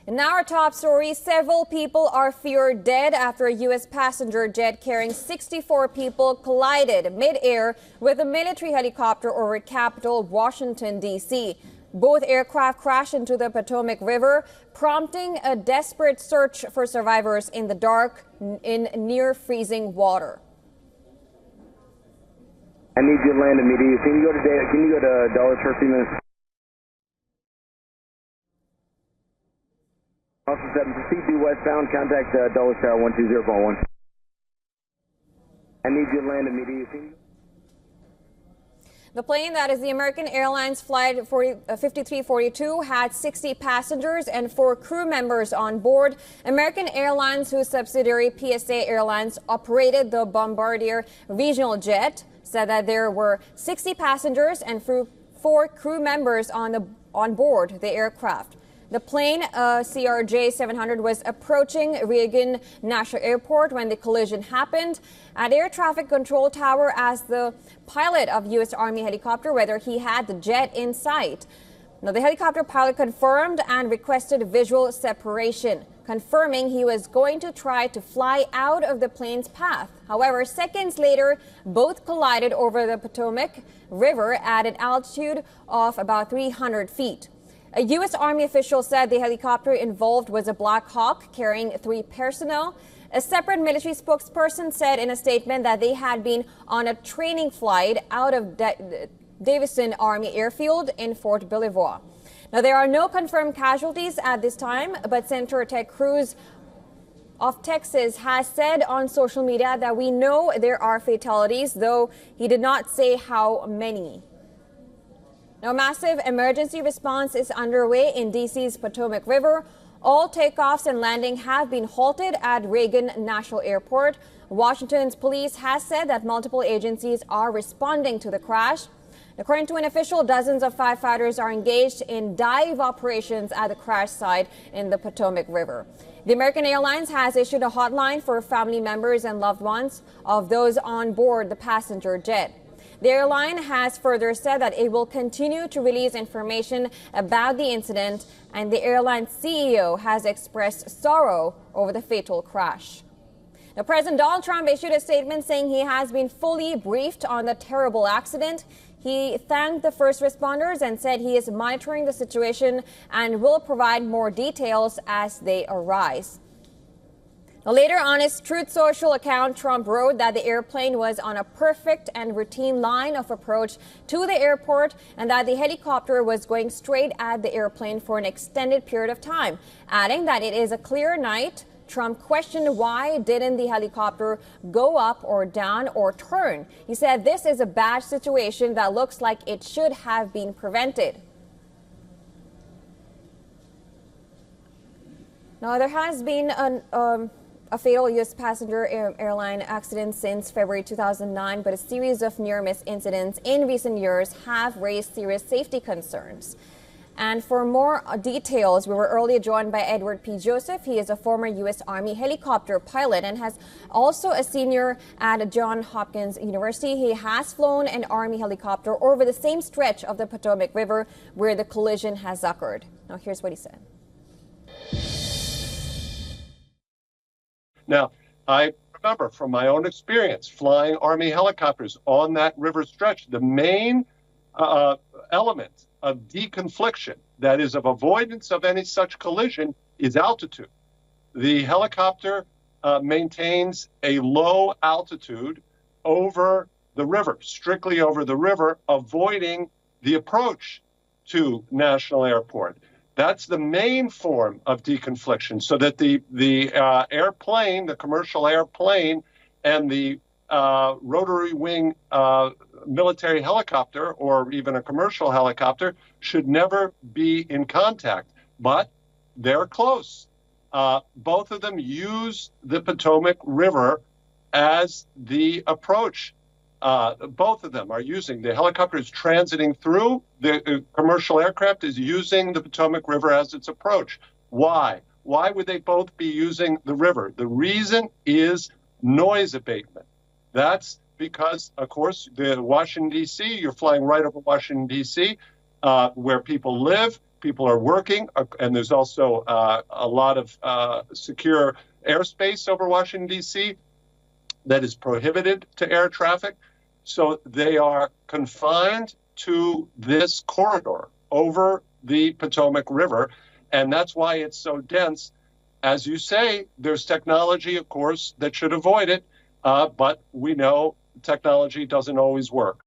In our top story, several people are feared dead after a U.S. passenger jet carrying 64 people collided mid-air with a military helicopter over capital Washington, D.C. Both aircraft crashed into the Potomac River, prompting a desperate search for survivors in the dark in near freezing water. I need you to land immediately. Can you go to Dulles for a few minutes? Also 7, proceed due westbound, contact Dulles Tower 120.1. I need you to land immediately. The plane, that is the American Airlines Flight 5342, had 60 passengers and 4 crew members on board. American Airlines, whose subsidiary PSA Airlines operated the Bombardier regional jet, said that there were 60 passengers and 4 crew members on board the aircraft. The plane, CRJ-700, was approaching Reagan National Airport when the collision happened at Air Traffic Control Tower asked the pilot of U.S. Army helicopter whether he had the jet in sight. Now, the helicopter pilot confirmed and requested visual separation, confirming he was going to try to fly out of the plane's path. However, seconds later, both collided over the Potomac River at an altitude of about 300 feet. A U.S. Army official said the helicopter involved was a Black Hawk carrying 3 personnel. A separate military spokesperson said in a statement that they had been on a training flight out of Davison Army Airfield in Fort Belvoir. Now, there are no confirmed casualties at this time, but Senator Ted Cruz of Texas has said on social media that we know there are fatalities, though he did not say how many. Now, massive emergency response is underway in D.C.'s Potomac River. All takeoffs and landing have been halted at Reagan National Airport. Washington's police has said that multiple agencies are responding to the crash. According to an official, dozens of firefighters are engaged in dive operations at the crash site in the Potomac River. The American Airlines has issued a hotline for family members and loved ones of those on board the passenger jet. The airline has further said that it will continue to release information about the incident, and the airline's CEO has expressed sorrow over the fatal crash. Now, President Donald Trump issued a statement saying he has been fully briefed on the terrible accident. He thanked the first responders and said he is monitoring the situation and will provide more details as they arise. Later on his Truth Social account, Trump wrote that the airplane was on a perfect and routine line of approach to the airport and that the helicopter was going straight at the airplane for an extended period of time, adding that it is a clear night. Trump questioned why didn't the helicopter go up or down or turn. He said this is a bad situation that looks like it should have been prevented. Now, there has been a fatal U.S. passenger airline accident since February 2009, but a series of near-miss incidents in recent years have raised serious safety concerns. And for more details, we were earlier joined by Edward P. Joseph. He is a former U.S. Army helicopter pilot and has also a senior at Johns Hopkins University. He has flown an Army helicopter over the same stretch of the Potomac River where the collision has occurred. Now, here's what he said. Now, I remember from my own experience flying Army helicopters on that river stretch, the main element of deconfliction, that is of avoidance of any such collision, is altitude. The helicopter maintains a low altitude over the river, strictly over the river, avoiding the approach to National Airport. That's the main form of deconfliction, so that the airplane, the commercial airplane, and the rotary wing military helicopter, or even a commercial helicopter, should never be in contact. But they're close. Both of them use the Potomac River as the approach. Both of them are using, the helicopter is transiting through, the commercial aircraft is using the Potomac River as its approach. Why? Why would they both be using the river? The reason is noise abatement. That's because, of course, the Washington, D.C., you're flying right over Washington, D.C., where people live. people are working, and there's also a lot of secure airspace over Washington, D.C. that is prohibited to air traffic. So they are confined to this corridor over the Potomac River, and that's why it's so dense. As you say, there's technology, of course, that should avoid it, but we know technology doesn't always work.